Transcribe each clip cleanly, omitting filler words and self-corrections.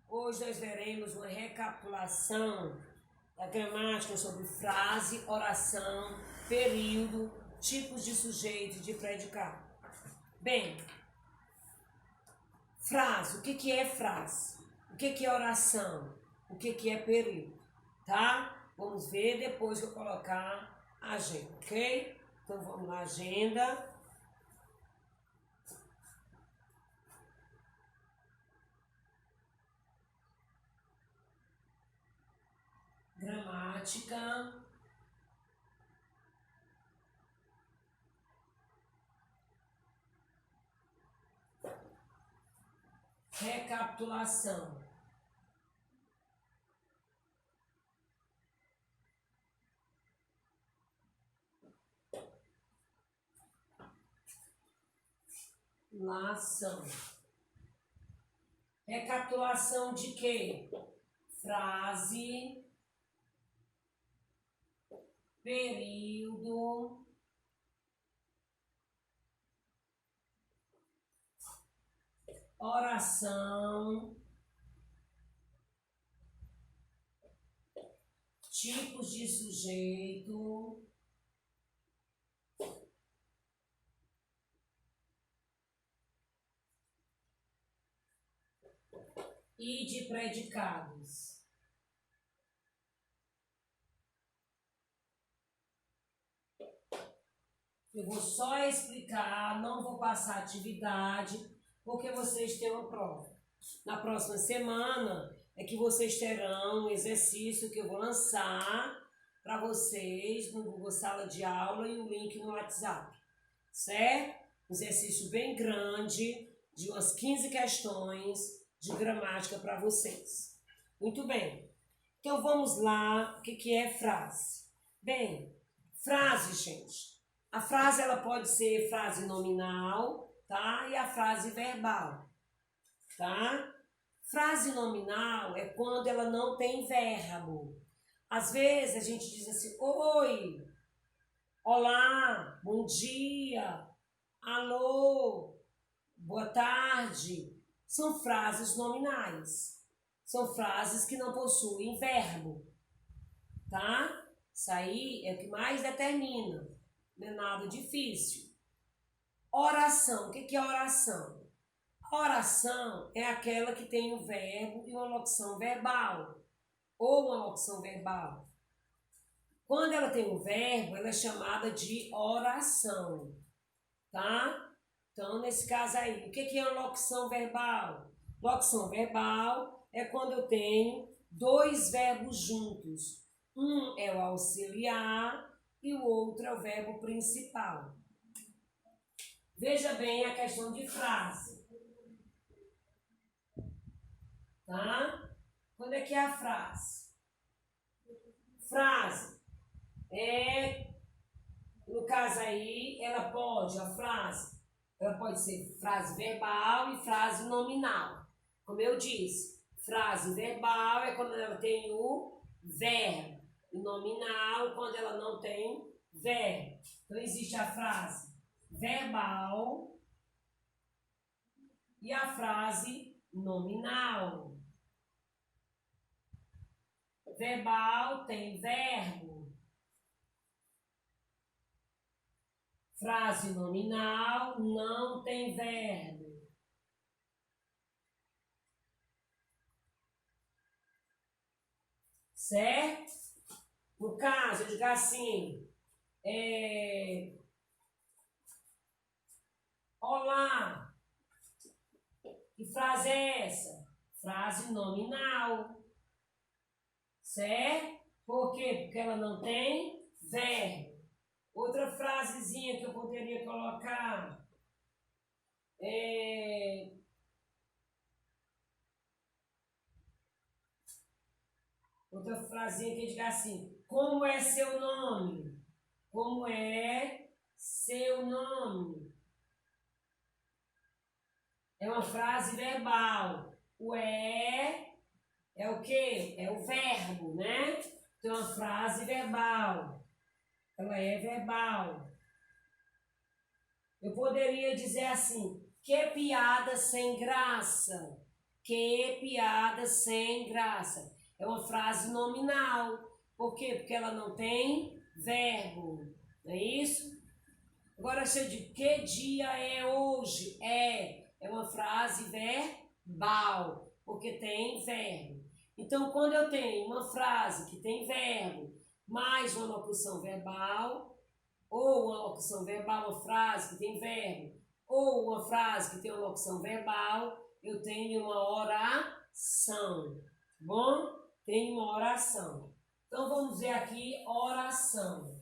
Hoje nós veremos uma recapitulação da gramática sobre frase, oração, período, tipos de sujeito e de predicado. Bem, frase, o que é frase? O que é oração? O que é período? Tá? Vamos ver depois que eu colocar a agenda, ok? Então vamos na agenda. Gramática. Recapitulação. Lação. Recapitulação de quê? Frase, período, oração, tipos de sujeito, e de predicados. Eu vou só explicar, não vou passar atividade, porque vocês têm uma prova. Na próxima semana é que vocês terão um exercício que eu vou lançar para vocês no Google Sala de Aula e o link no WhatsApp, certo? Um exercício bem grande, de umas 15 questões de gramática para vocês. Muito bem. Então vamos lá, o que é frase? Bem, frase, gente. A frase ela pode ser frase nominal, tá? E a frase verbal, tá? Frase nominal é quando ela não tem verbo. Às vezes a gente diz assim: oi, olá, bom dia, alô, boa tarde. São frases nominais. São frases que não possuem verbo, tá? Isso aí é o que mais determina. Não é nada difícil. Oração. O que é oração? A oração é aquela que tem um verbo e uma locução verbal. Ou uma locução verbal. Quando ela tem um verbo, ela é chamada de oração. Tá? Então, nesse caso aí, o que é uma locução verbal? Locução verbal é quando eu tenho dois verbos juntos. Um é o auxiliar e o outro é o verbo principal. Veja bem a questão de frase. Tá? Quando é que é a frase? Frase é, no caso aí, ela pode ser frase verbal e frase nominal. Como eu disse, frase verbal é quando ela tem o verbo. E nominal quando ela não tem verbo. Então existe a frase verbal e a frase nominal. Verbal tem verbo. Frase nominal não tem verbo. Certo? No caso, eu digo assim, olá. Que frase é essa? Frase nominal. Certo? Por quê? Porque ela não tem verbo. Outra frasezinha que eu poderia colocar outra frasezinha que diga assim: como é seu nome? Como é seu nome? É uma frase verbal. O é o quê? É o verbo, né? Então, é uma frase verbal. Ela é verbal. Eu poderia dizer assim: que piada sem graça. Que piada sem graça. É uma frase nominal. Por quê? Porque ela não tem verbo. Não é isso? Agora, se eu digo que dia é hoje? É uma frase verbal, porque tem verbo. Então, quando eu tenho uma frase que tem verbo, mais uma locução verbal, ou uma locução verbal, uma frase que tem verbo, ou uma frase que tem uma locução verbal, eu tenho uma oração. Bom? Tenho uma oração. Então, vamos ver aqui oração.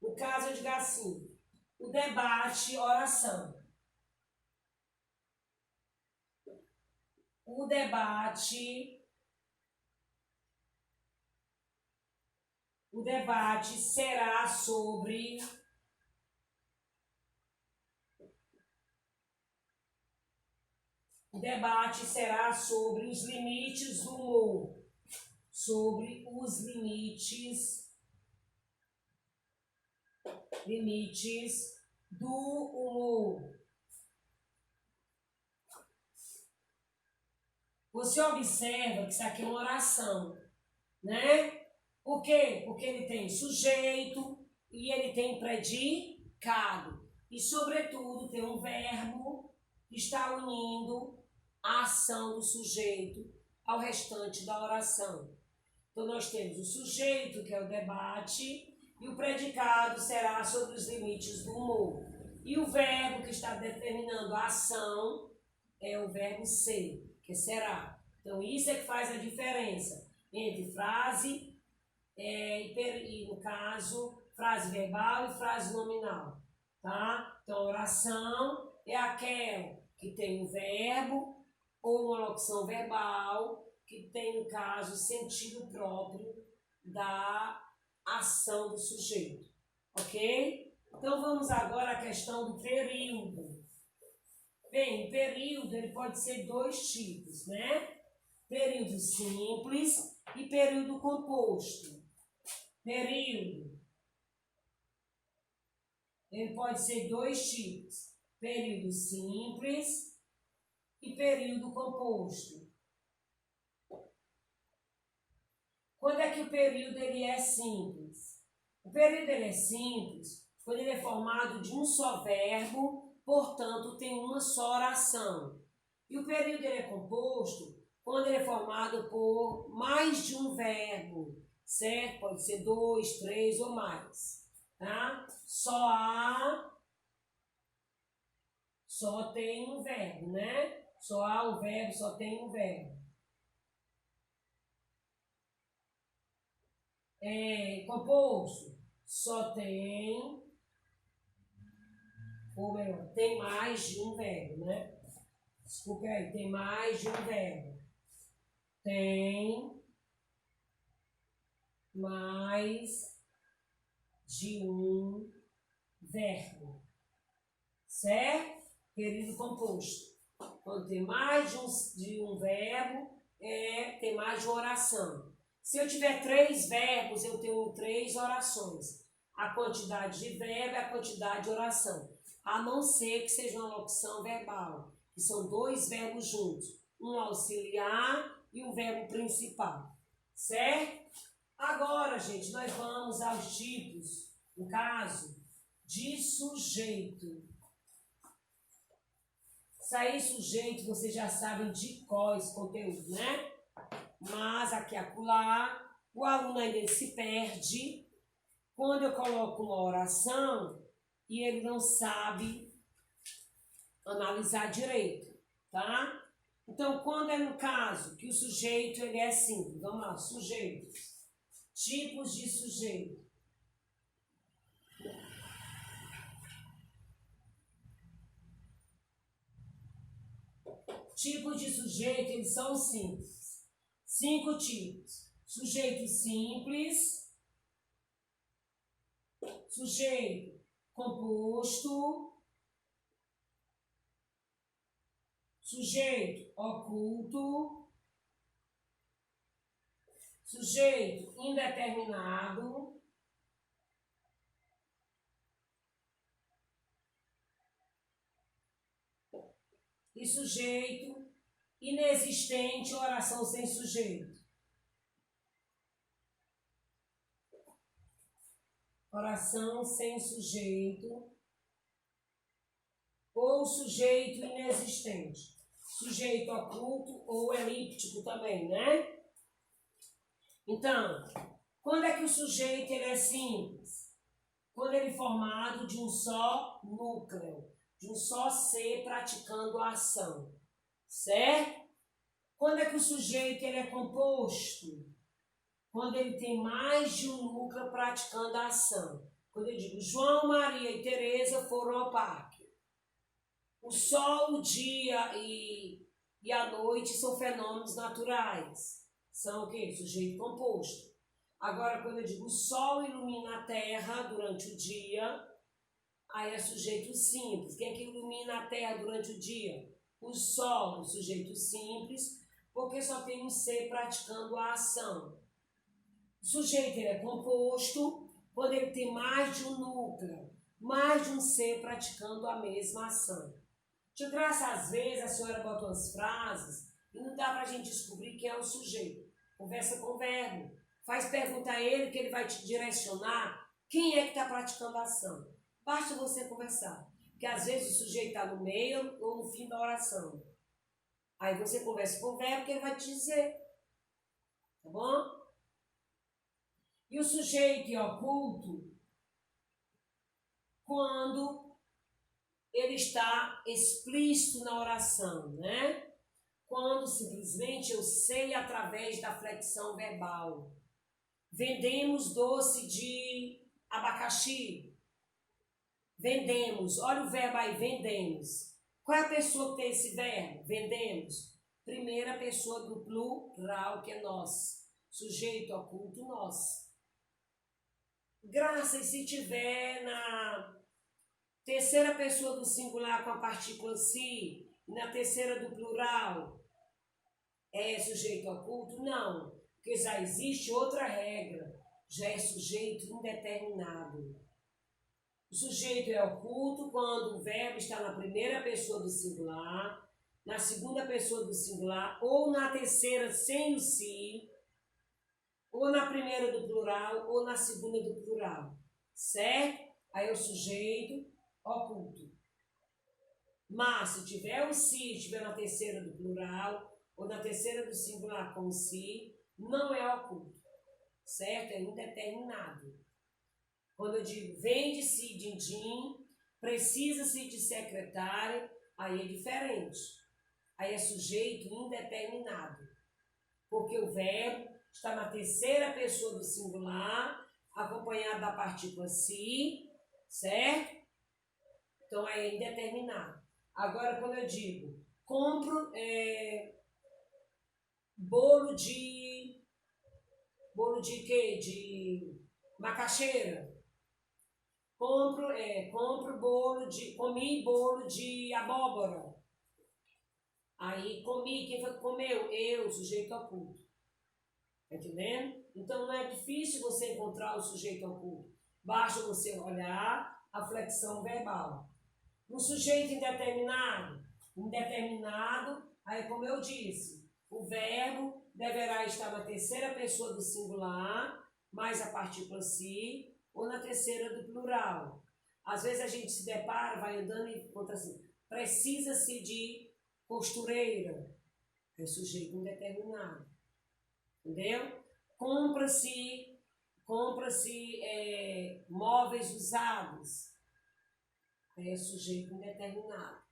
No caso, eu digo assim, o debate, oração. O debate será sobre os limites do humor. Sobre os limites do humor. Você observa que isso aqui é uma oração, né? Por quê? Porque ele tem sujeito e ele tem predicado. E, sobretudo, tem um verbo que está unindo a ação do sujeito ao restante da oração. Então, nós temos o sujeito, que é o debate, e o predicado será sobre os limites do humor. E o verbo que está determinando a ação é o verbo ser, que será. Então, isso é que faz a diferença entre frase e, no caso, frase verbal e frase nominal. Tá? Então, oração é aquela que tem um verbo ou uma locução verbal que tem, no caso, sentido próprio da ação do sujeito. Ok? Então, vamos agora à questão do período. Bem, o período ele pode ser dois tipos, né? Período simples e período composto. Período ele pode ser dois tipos. Período simples e período composto. Quando é que o período ele é simples? O período ele é simples quando ele é formado de um só verbo, portanto tem uma só oração. E o período ele é composto quando ele é formado por mais de um verbo, certo? Pode ser 2, 3 ou mais, tá? Só tem um verbo, né? Só há um verbo, só tem um verbo. Composto, só tem, ou melhor, tem mais de um verbo, né? Desculpe aí, tem mais de um verbo. Tem mais de um verbo, certo? Período composto. Quando tem mais de um verbo, tem mais de uma oração. Se eu tiver 3 verbos, eu tenho 3 orações. A quantidade de verbo é a quantidade de oração. A não ser que seja uma locução verbal, que são 2 verbos juntos. Um auxiliar e um verbo principal. Certo? Agora, gente, nós vamos aos tipos, no caso, de sujeito. Sair sujeito, vocês já sabem de qual esse conteúdo, né? Mas aqui e acolá, o aluno ainda se perde quando eu coloco uma oração e ele não sabe analisar direito, tá? Então, quando é no caso que o sujeito ele é simples, vamos lá, sujeitos, tipos de sujeito. Tipos de sujeito, eles são simples. 5 tipos. Sujeito simples, sujeito composto, sujeito oculto, Sujeito indeterminado. E sujeito inexistente, oração sem sujeito. Oração sem sujeito ou sujeito inexistente. Sujeito oculto ou elíptico também, né? Então, quando é que o sujeito ele é simples? Quando ele é formado de um só núcleo, de um só ser praticando a ação, certo? Quando é que o sujeito ele é composto? Quando ele tem mais de um núcleo praticando a ação. Quando eu digo João, Maria e Teresa foram ao parque. O sol, o dia e a noite são fenômenos naturais. São o quê? Sujeito composto. Agora, quando eu digo o sol ilumina a terra durante o dia, aí é sujeito simples. Quem é que ilumina a terra durante o dia? O sol, o sujeito simples, porque só tem um ser praticando a ação. O sujeito ele é composto quando ele tem mais de um núcleo, mais de um ser praticando a mesma ação. De graça, às vezes, a senhora bota umas frases e não dá para a gente descobrir quem é o sujeito. Conversa com o verbo. Faz pergunta a ele que ele vai te direcionar quem é que está praticando a ação. Basta você conversar. Porque às vezes o sujeito está no meio ou no fim da oração. Aí você conversa com o verbo que ele vai te dizer. Tá bom? E o sujeito é oculto quando ele está explícito na oração, né? Quando simplesmente eu sei através da flexão verbal. Vendemos doce de abacaxi. Vendemos. Olha o verbo aí, vendemos. Qual é a pessoa que tem esse verbo? Vendemos. Primeira pessoa do plural, que é nós. Sujeito oculto, nós. Graças, se tiver na terceira pessoa do singular com a partícula si, na terceira do plural, é sujeito oculto? Não, porque já existe outra regra, já é sujeito indeterminado. O sujeito é oculto quando o verbo está na primeira pessoa do singular, na segunda pessoa do singular, ou na terceira sem o si, ou na primeira do plural, ou na segunda do plural, certo? Aí é o sujeito oculto. Mas se tiver o si, estiver na terceira do plural, ou na terceira do singular com o si, não é oculto, certo? É indeterminado. Quando eu digo vende-se din-din, precisa-se de secretária, aí é diferente. Aí é sujeito indeterminado. Porque o verbo está na terceira pessoa do singular, acompanhado da partícula si, certo? Então aí é indeterminado. Agora, quando eu digo compro bolo de quê? De macaxeira. Comi bolo de abóbora. Aí comi, quem foi que comeu? Eu, sujeito oculto. Tá entendendo? Então não é difícil você encontrar o sujeito oculto. Basta você olhar a flexão verbal. No sujeito indeterminado, aí como eu disse, o verbo deverá estar na terceira pessoa do singular, mais a partícula si, ou na terceira do plural. Às vezes a gente se depara, vai andando e encontra assim, precisa-se de costureira, é sujeito indeterminado. Entendeu? Compra-se móveis usados, é sujeito indeterminado.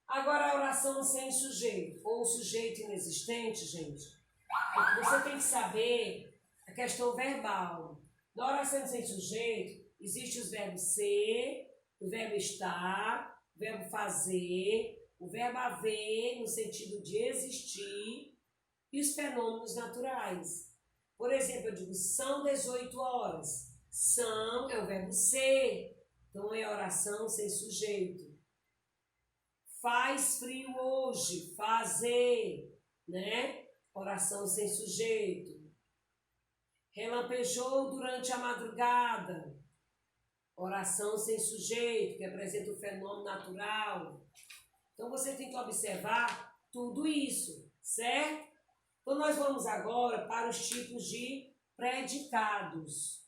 Agora a oração sem sujeito, ou sujeito inexistente, gente, você tem que saber a questão verbal. Na oração sem sujeito, existe os verbos ser, o verbo estar, o verbo fazer, o verbo haver, no sentido de existir, e os fenômenos naturais. Por exemplo, eu digo, são 18 horas. São é o verbo ser, então é oração sem sujeito. Faz frio hoje, fazer, né? Oração sem sujeito. Relampejou durante a madrugada. Oração sem sujeito, que apresenta o fenômeno natural. Então você tem que observar tudo isso, certo? Então nós vamos agora para os tipos de predicados.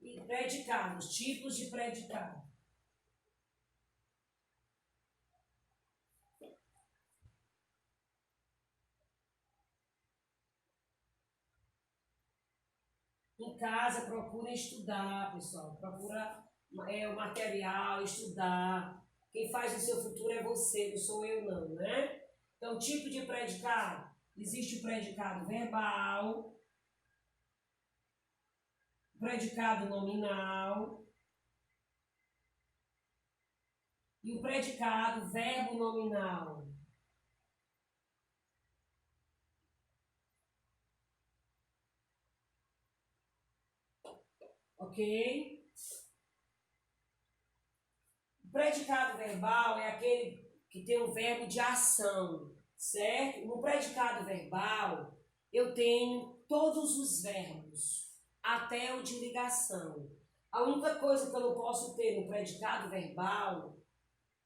E predicados, tipos de predicado. Em casa, procura estudar, pessoal. Procura o material, estudar. Quem faz o seu futuro é você, não sou eu não, né? Então, tipo de predicado. Existe o predicado verbal, o predicado nominal e o predicado verbo nominal. Ok? O predicado verbal é aquele que tem o verbo de ação, certo? No predicado verbal, eu tenho todos os verbos, até o de ligação. A única coisa que eu não posso ter no predicado verbal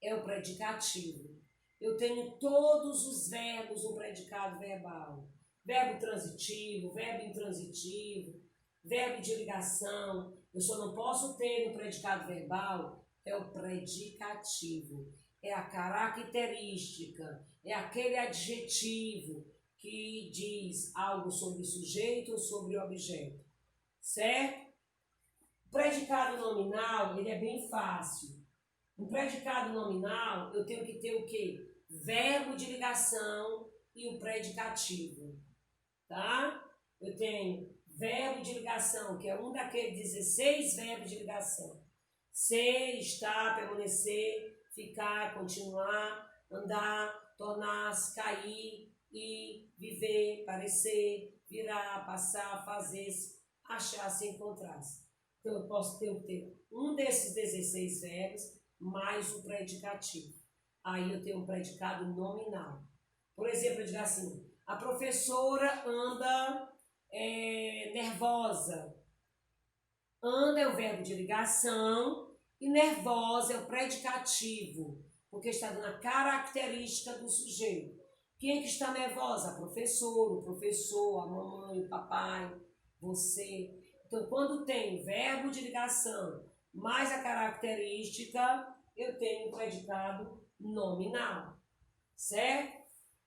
é o predicativo. Eu tenho todos os verbos no predicado verbal. Verbo transitivo, verbo intransitivo, verbo de ligação. Eu só não posso ter no predicado verbal é o predicativo. É a característica, é aquele adjetivo que diz algo sobre o sujeito ou sobre o objeto. Certo? O predicado nominal, ele é bem fácil. No predicado nominal, eu tenho que ter o quê? Verbo de ligação e o predicativo, tá? Eu tenho verbo de ligação, que é um daqueles 16 verbos de ligação. Ser, estar, permanecer, ficar, continuar, andar, tornar-se, cair, ir, viver, parecer, virar, passar, fazer-se, achar-se, encontrar-se. Então, eu posso ter um desses 16 verbos mais o predicativo. Aí eu tenho um predicado nominal. Por exemplo, eu digo assim, a professora anda nervosa. Anda é o verbo de ligação e nervosa é o predicativo, porque está dando a característica do sujeito. Quem é que está nervosa? A professora, o professor, a mamãe, o papai, você. Então, quando tem verbo de ligação mais a característica, eu tenho o predicado nominal, certo?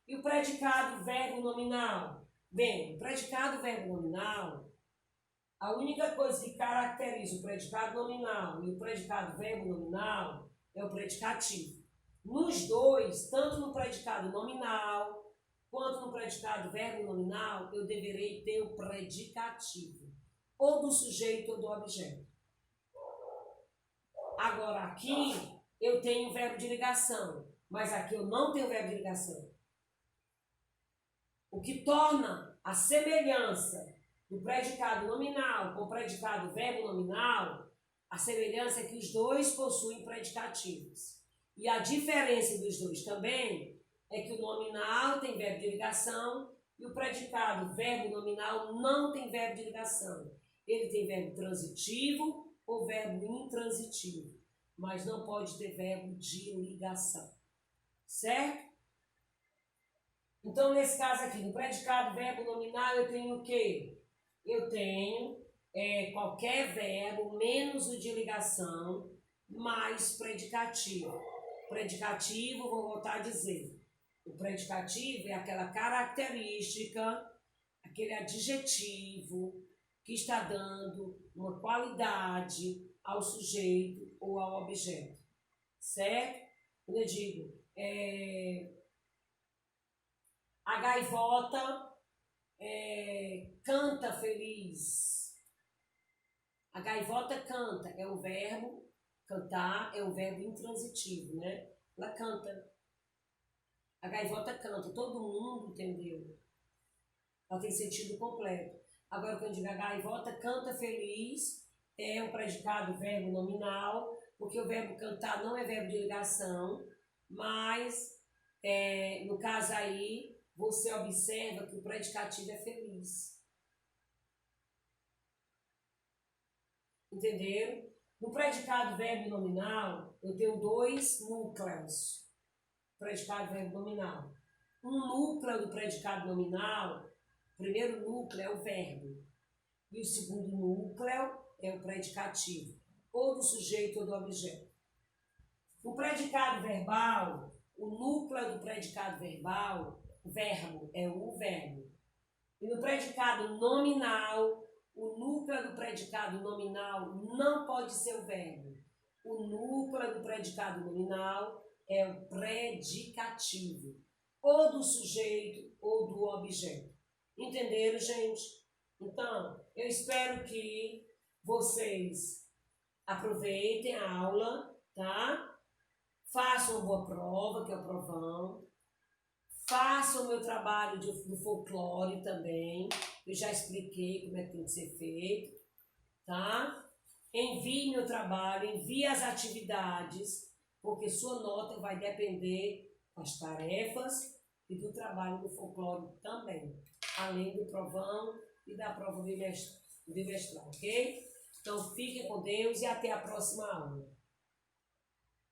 E o predicado verbo nominal? Bem, o predicado verbo nominal, a única coisa que caracteriza o predicado nominal e o predicado verbo nominal é o predicativo. Nos dois, tanto no predicado nominal quanto no predicado verbo nominal, eu deverei ter o predicativo, ou do sujeito ou do objeto. Agora aqui eu tenho verbo de ligação, mas aqui eu não tenho verbo de ligação. O que torna a semelhança do predicado nominal com o predicado verbo nominal, a semelhança é que os dois possuem predicativos. E a diferença dos dois também é que o nominal tem verbo de ligação e o predicado verbo nominal não tem verbo de ligação. Ele tem verbo transitivo ou verbo intransitivo, mas não pode ter verbo de ligação. Certo? Então, nesse caso aqui, no predicado verbo nominal, eu tenho o quê? Eu tenho qualquer verbo, menos o de ligação, mais predicativo. Predicativo, vou voltar a dizer, o predicativo é aquela característica, aquele adjetivo que está dando uma qualidade ao sujeito ou ao objeto, certo? Quando eu digo, a gaivota canta feliz. A gaivota canta, é o verbo, cantar é um verbo intransitivo, né? Ela canta. A gaivota canta, todo mundo entendeu. Ela tem sentido completo. Agora, quando eu digo a gaivota canta feliz, é um predicado verbo nominal, porque o verbo cantar não é verbo de ligação, mas no caso aí, você observa que o predicativo é feliz. Entenderam? No predicado verbo nominal, eu tenho dois núcleos. Predicado verbo nominal. Um núcleo do predicado nominal, o primeiro núcleo é o verbo. E o segundo núcleo é o predicativo, ou do sujeito ou do objeto. No predicado verbal, o núcleo do predicado verbal, o verbo, é o verbo. E no predicado nominal, o núcleo do predicado nominal não pode ser o verbo. O núcleo do predicado nominal é o predicativo, ou do sujeito ou do objeto. Entenderam, gente? Então, eu espero que vocês aproveitem a aula, tá? Façam uma boa prova, que é o provão. Façam o meu trabalho do folclore também. Eu já expliquei como é que tem que ser feito, tá? Envie meu trabalho, envie as atividades, porque sua nota vai depender das tarefas e do trabalho do folclore também, além do provão e da prova bimestral, ok? Então, fiquem com Deus e até a próxima aula.